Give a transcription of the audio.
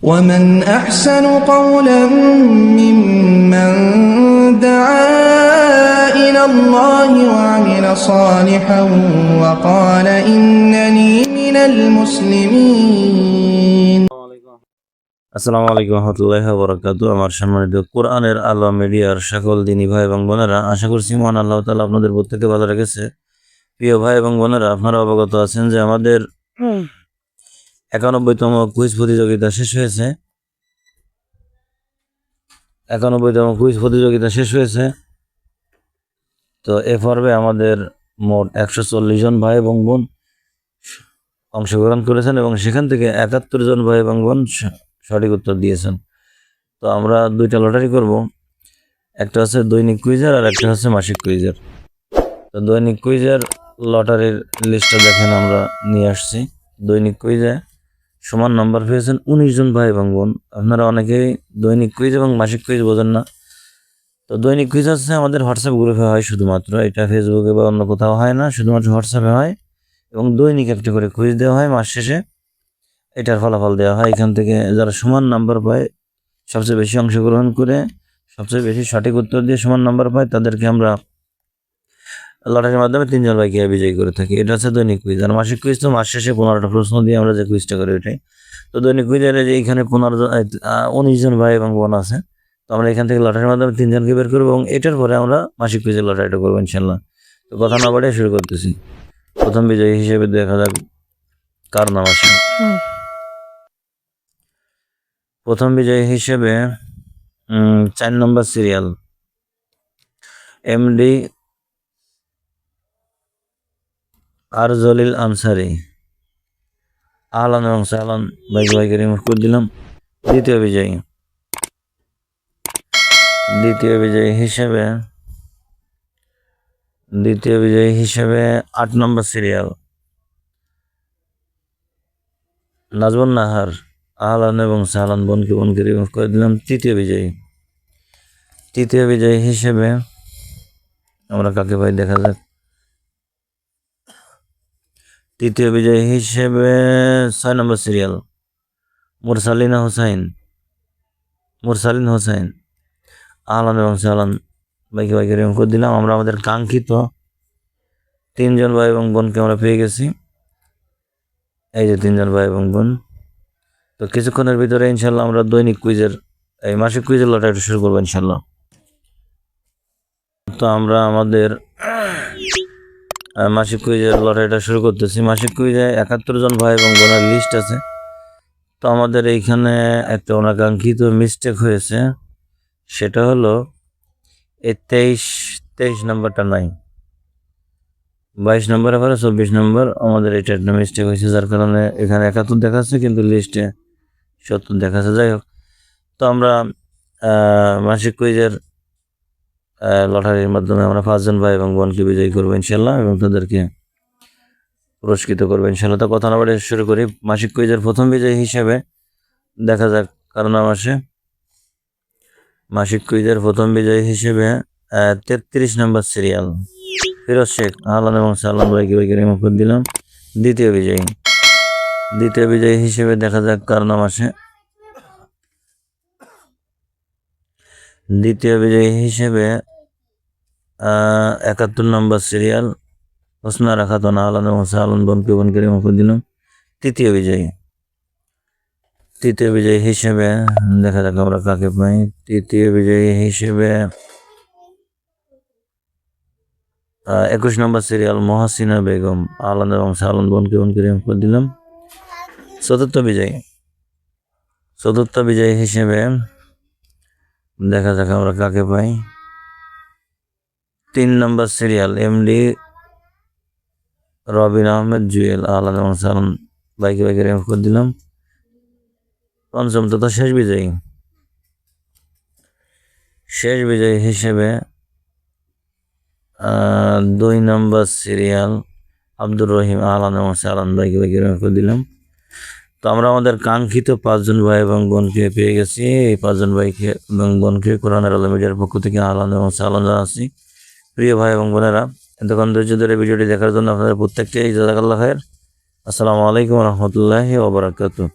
ومن أحسن قولا ممن دعا إلى الله وعمل صالحا وقال إنني من المسلمين। আসসালামু আলাইকুম রহমতুল্লাহি ওয়া বারাকাতুহু। আমার সম্মানিত কোরআনের আলো মিডিয়ার সকল দিনী ভাই এবং বোনেরা, আশা করছি মহান আল্লাহ তাআলা আপনাদের প্রত্যেককে ভালো রেখেছে। প্রিয় ভাই এবং বোনেরা, আপনারা অবগত আছেন যে আমাদের 91তম কুইজ প্রতিযোগিতা শেষ হয়েছে। 91তম কুইজ প্রতিযোগিতা শেষ হয়েছে। তো এ পর্বে আমাদের মোট 140 জন ভাই এবং বোন অংশগ্রহণ করেছেন এবং সেখান থেকে 71 জন ভাই এবং বোন সঠিক উত্তর দিয়েছেন। তো আমরা দুইটা লটারি করব, একটা হচ্ছে দৈনিক কুইজার আর একটা হচ্ছে মাসিক কুইজার। তো দৈনিক কুইজার লটারির লিস্টটা দেখেন আমরা নিয়ে আসছি। দৈনিক কুইজে সমান নাম্বার পেয়েছেন 19 জন ভাই এবং বোন। আপনারা অনেকেই দৈনিক কুইজ এবং মাসিক কুইজ বোঝেন না। তো দৈনিক কুইজ হচ্ছে আমাদের হোয়াটসঅ্যাপ গ্রুপে হয় শুধুমাত্র, এটা ফেসবুকে বা অন্য কোথাও হয় না, শুধুমাত্র হোয়াটসঅ্যাপে হয় এবং দৈনিক একটা করে কুইজ দেওয়া হয়। মাস শেষে এটার ফলাফল দেওয়া হয়। এখান থেকে যারা সমান নাম্বার পায়, সবচেয়ে বেশি অংশগ্রহণ করে সবচেয়ে বেশি সঠিক উত্তর দিয়ে সমান নাম্বার পায়, তাদেরকে আমরা লটারির মাধ্যমে 3 জন ভাইকে বিজয়ী করে থাকি। এটা হচ্ছে দৈনিক কুইজ। আর মাসিক কুইজ তো মাস শেষে 15টা প্রশ্ন দিয়ে আমরা যে কুইজটা করি ওইটাই। তো দৈনিক কুইজের যে এখানে 19 জন ভাই এবং বোন আছে। তো আমরা এখান থেকে লটারির মাধ্যমে 3 জনকে বের করবো এবং এটার পরে আমরা মাসিক কুইজের লটারিটা করবো ইনশাল্লাহ। তো কথা না বাড়িয়ে শুরু করতেছি। প্রথম বিজয়ী হিসেবে দেখা যাক কার নাম আসে। প্রথম বিজয়ী হিসেবে 4 নম্বর সিরিয়াল এমডি আর জলিল আনসারি। আহলান এবং সাহলান, ভাইকে রিমুভ করে দিলাম। দ্বিতীয় বিজয়ী হিসেবে 8 নম্বর সিরিয়াল নাজমুন নাহার। আহলান এবং সাহলান, বোনকে রিমুভ করে দিলাম। তৃতীয় বিজয়ী হিসেবে আমরা কাকে ভাই দেখা যাক। তৃতীয় বিজয়ী হিসেবে 6 নম্বর সিরিয়াল মুরসালিন হোসাইন। আহলান এবং সাহলান, ভাইকে রিমুভ করে দিলাম। আমরা আমাদের কাঙ্ক্ষিত 3 জন ভাই এবং বোনকে আমরা পেয়ে গেছি। এই যে 3 জন ভাই এবং বোন। তো কিছুক্ষণের ভিতরে ইনশাল্লাহ আমরা দৈনিক কুইজের এই মাসিক কুইজের লটারিটা শুরু করবো ইনশাল্লাহ। তো আমরা আমাদের মাসিক কুইজের লটারিটা শুরু করতেছি। মাসিক কুইজে 71 জন ভাই এবং বোনের লিস্ট আছে। তো আমাদের এইখানে একটা অনাকাঙ্ক্ষিত মিস্টেক হয়েছে, সেটা হলো এই 23 নম্বরটা নাই, 22 নম্বরে পরে 24 নম্বর। আমাদের এটা একটা মিস্টেক হয়েছে, যার কারণে এখানে 71 দেখাচ্ছে কিন্তু লিস্টে 70 দেখাচ্ছে। যাই হোক, তো আমরা মাসিক কুইজের লটারির মাধ্যমে আমরা 5 জন ভাই এবং বোনকে বিজয়ী করবো ইনশাল্লাহ এবং তাদেরকে পুরস্কৃত করবো ইনশাল্লাহ। তো কথা না বলে শুরু করি। মাসিক কুইজের প্রথম বিজয়ী হিসেবে দেখা যাক কার নাম আসে। মাসিক কুইজের প্রথম বিজয়ী হিসেবে 33 নম্বর সিরিয়াল ফিরোজ শেখ। আহলান এবং সাহলান, ভাইকে রিমুভ করে দিলাম। দ্বিতীয় বিজয়ী হিসেবে দেখা যাক কার নাম আসে। দ্বিতীয় বিজয়ী হিসেবে 71 নম্বর সিরিয়াল হোসনারা খাতুন। আহলান এবং সাহলান, বোনকে রিমুভ করে দিলাম। তৃতীয় বিজয়ী হিসেবে দেখা যাক আমরা কাকে পাই। তৃতীয় বিজয়ী হিসেবে 21 নম্বর সিরিয়াল মহাসিনা বেগম। আহলান এবং সাহলান, বোনকে রিমুভ করে দিলাম। চতুর্থ বিজয়ী হিসেবে দেখা যাক আমরা কাকে পাই। 3 নম্বর সিরিয়াল এমডি রবিন আহমেদ জুয়েল। আহলান এবং সাহলান, ভাইকে রিমুভ করে দিলাম। পঞ্চম তথা শেষ বিজয়ী হিসেবে 2 নম্বর সিরিয়াল আব্দুর রহিম। আহলান এবং সাহলান, ভাইকে রিমুভ করে দিলাম। তো আমরা আমাদের কাঙ্ক্ষিত 5 জন ভাই এবং বোনকে পেয়ে গেছি। এই 5 জন ভাইকে এবং বোনকে কোরআনের আলো মিডিয়ার পক্ষ থেকে আহলান এবং সাহলান জানাচ্ছি। প্রিয় ভাই এবং বোনেরা, এতক্ষণ ধৈর্য ধরে ভিডিওটি দেখার জন্য আপনাদের প্রত্যেককে জাযাকাল্লাহ খায়ের। আসসালামু আলাইকুম রহমতুল্লাহি ওয়া বারাকাতুহু।